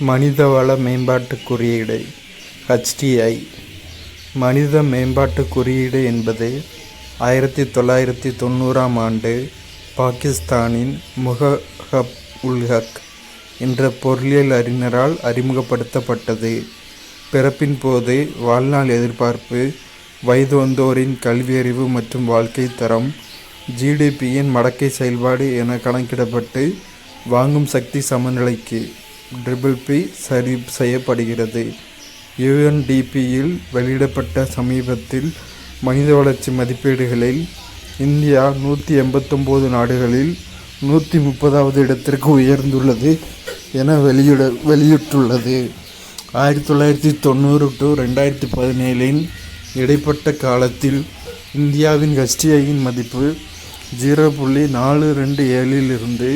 மனிதவள மேம்பாட்டு குறியீடு HDI. மனித மேம்பாட்டு குறியீடு என்பது 1990ஆம் ஆண்டு பாகிஸ்தானின் முஹம்மது உல் ஹக் என்ற பொருளியல் அறிஞரால் அறிமுகப்படுத்தப்பட்டது. பிறப்பின் போது வாழ்நாள் எதிர்பார்ப்பு, வயது வந்தோரின் கல்வியறிவு மற்றும் வாழ்க்கை தரம், GDPயின் மடக்கை செயல்பாடு என கணக்கிடப்பட்டு வாங்கும் சக்தி சமநிலைக்கு PPP சரி செய்யப்படுகிறது. UNDPயில் வெளியிடப்பட்ட சமீபத்தில் மனித வளர்ச்சி மதிப்பீடுகளில் இந்தியா 189 நாடுகளில் 130வது இடத்திற்கு உயர்ந்துள்ளது என வெளியிட்டுள்ளது. 1990 to 2017 இடைப்பட்ட காலத்தில் இந்தியாவின் HDIயின் மதிப்பு 0.427 இருந்து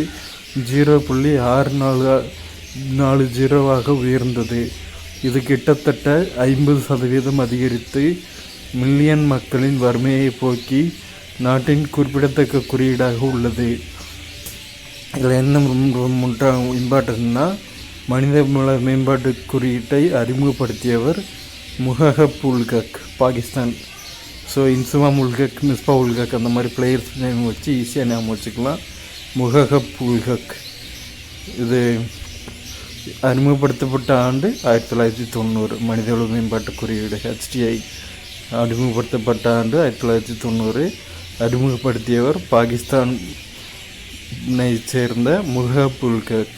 0.640 உயர்ந்தது. இது கிட்டத்தட்ட 50% அதிகரித்து மில்லியன் மக்களின் வறுமையை போக்கி நாட்டின் குறிப்பிடத்தக்க குறியீடாக உள்ளது. இதில் என்ன இம்பார்ட்டன்ட்னா, மனித வள மேம்பாட்டு குறியீட்டை அறிமுகப்படுத்தியவர் முஹம்மது உல் ஹக், பாகிஸ்தான். ஸோ இன்சுமாம் உல் ஹக், மிஸ்பா உல் ஹக் அந்த மாதிரி பிளேயர்ஸ் நேம் வச்சு ஈஸியாக ஞாபகம் வச்சுக்கலாம். முஹம்மது உல் ஹக். இது அறிமுகப்படுத்தப்பட்ட ஆண்டு 1990. மனிதவள மேம்பாட்டு குறியீடு HDI அறிமுகப்படுத்தப்பட்ட ஆண்டு 1990. அறிமுகப்படுத்தியவர் பாகிஸ்தானை சேர்ந்த முஹம்மது உல் ஹக்.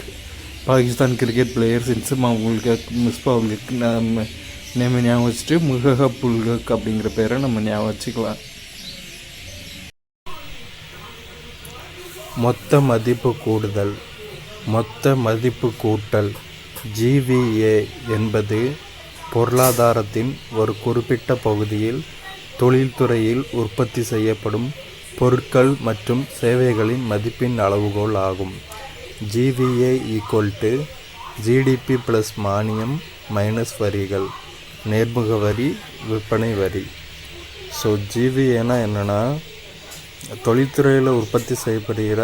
பாகிஸ்தான் கிரிக்கெட் பிளேயர்ஸ் இன்சுமாம் உல் ஹக், மிஸ்பா உல் ஹக் நம்ம நேம் ஞாபகம் வச்சுட்டு முஹம்மது உல் ஹக் அப்படிங்கிற பேரை நம்ம ஞாபகம் வச்சுக்கலாம். மொத்த மதிப்பு கூடுதல், மொத்த மதிப்பு கூட்டல் GVA என்பது பொருளாதாரத்தின் ஒரு குறிப்பிட்ட பகுதியில் தொழில்துறையில் உற்பத்தி செய்யப்படும் பொருட்கள் மற்றும் சேவைகளின் மதிப்பின் அளவுகோல் ஆகும். GVA GDP + மானியம் - வரிகள், நேர்முக வரி, விற்பனை வரி. ஸோ GVAனா என்னென்னா, தொழில்துறையில் உற்பத்தி செய்யப்படுகிற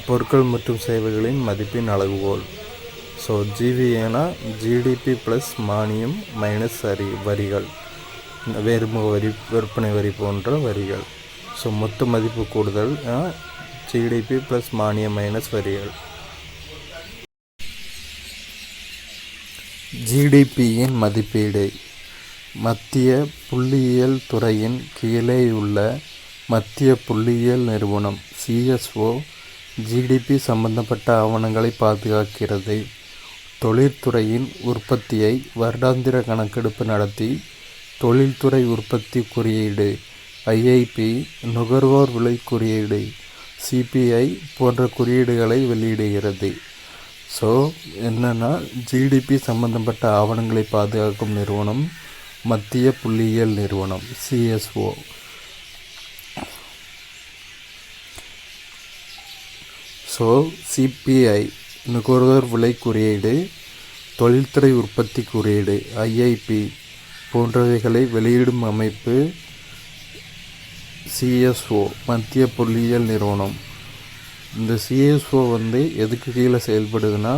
பொருட்கள் மற்றும் சேவைகளின் மதிப்பின் அளவுகோல். ஸோ GVAனா GDP + மானியம் - வரிகள், நேர்முக வரி, விற்பனை வரி போன்ற வரிகள். ஸோ மொத்த மதிப்பு கூடுதல் GDP + மானியம் - வரிகள். GDPயின் மதிப்பீடு. மத்திய புள்ளியியல் துறையின் கீழேயுள்ள மத்திய புள்ளியியல் நிறுவனம் CSO GDP சம்பந்தப்பட்ட ஆவணங்களை பாதுகாக்கிறது. தொழில்துறையின் உற்பத்தியை வருடாந்திர கணக்கெடுப்பு நடத்தி தொழில்துறை உற்பத்தி குறியீடு IIP, நுகர்வோர் விலை குறியீடு CPI போன்ற குறியீடுகளை வெளியிடுகிறது. ஸோ என்னென்னா, GDP சம்பந்தப்பட்ட ஆவணங்களை பாதுகாக்கும் நிறுவனம் மத்திய புள்ளியியல் நிறுவனம் CSO. ஸோ CPI நுகர்வோர் விலை குறியீடு, தொழில்துறை உற்பத்தி குறியீடு IIP போன்றவைகளை வெளியிடும் அமைப்பு CSO, மத்திய புள்ளியியல் நிறுவனம். இந்த CSO எதுக்கு கீழே செயல்படுதுன்னா,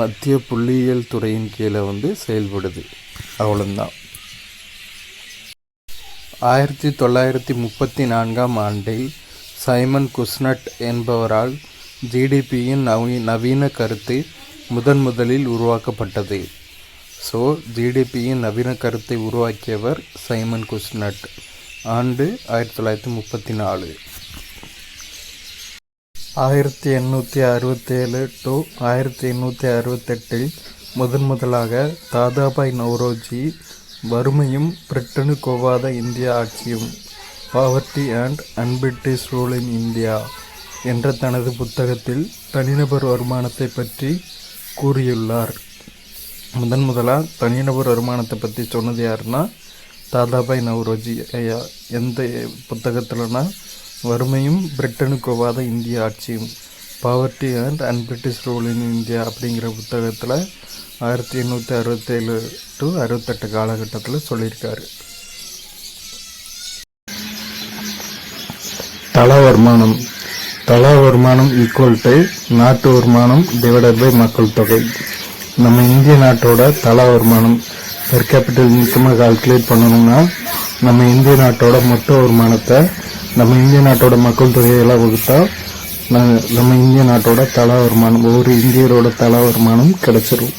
மத்திய புள்ளியியல் துறையின் கீழே செயல்படுது. அவ்வளோதான். 1934ஆம் ஆண்டில் சைமன் குஸ்னட் என்பவரால் GDPயின் நவீன கருத்து முதலில் உருவாக்கப்பட்டது. ஸோ GDPயின் நவீன கருத்தை உருவாக்கியவர் சைமன் குஸ்னட். ஆண்டு 1934. 1867 to 1868 முதலாக தாதாபாய் நவ்ரோஜி வறுமையும் பிரிட்டனுக்கு ஒவ்வாத இந்தியா ஆட்சியும் poverty and un-British rule in India என்ற தனது புத்தகத்தில் தனிநபர் வருமானத்தை பற்றி கூறியுள்ளார். முதலாக தனிநபர் வருமானத்தை பற்றி சொன்னது யாருன்னா தாதாபாய் நவ்ரோஜி ஐயா. எந்த புத்தகத்தில்னா, வறுமையும் பிரிட்டனுக்கு ஒவ்வாத இந்திய ஆட்சியும், poverty and un-British rule in India அப்படிங்கிற புத்தகத்தில் 1867 to 68 காலகட்டத்தில் சொல்லியிருக்காரு. தலா வருமானம். தலா வருமானம் ஈக்குவல் டு நாட்டு வருமானம் டிவைடட் பை மக்கள் தொகை. நம்ம இந்திய நாட்டோட தலா வருமானம் பெர் கேபிட்டல் இன்கமாக கால்குலேட் பண்ணணும்னா நம்ம இந்திய நாட்டோட மொத்த வருமானத்தை நம்ம இந்திய நாட்டோட மக்கள் தொகையெல்லாம் வகுத்தா நம்ம இந்திய நாட்டோட தலா வருமானம், ஒவ்வொரு இந்தியரோட தலா வருமானம் கிடைச்சிரும்.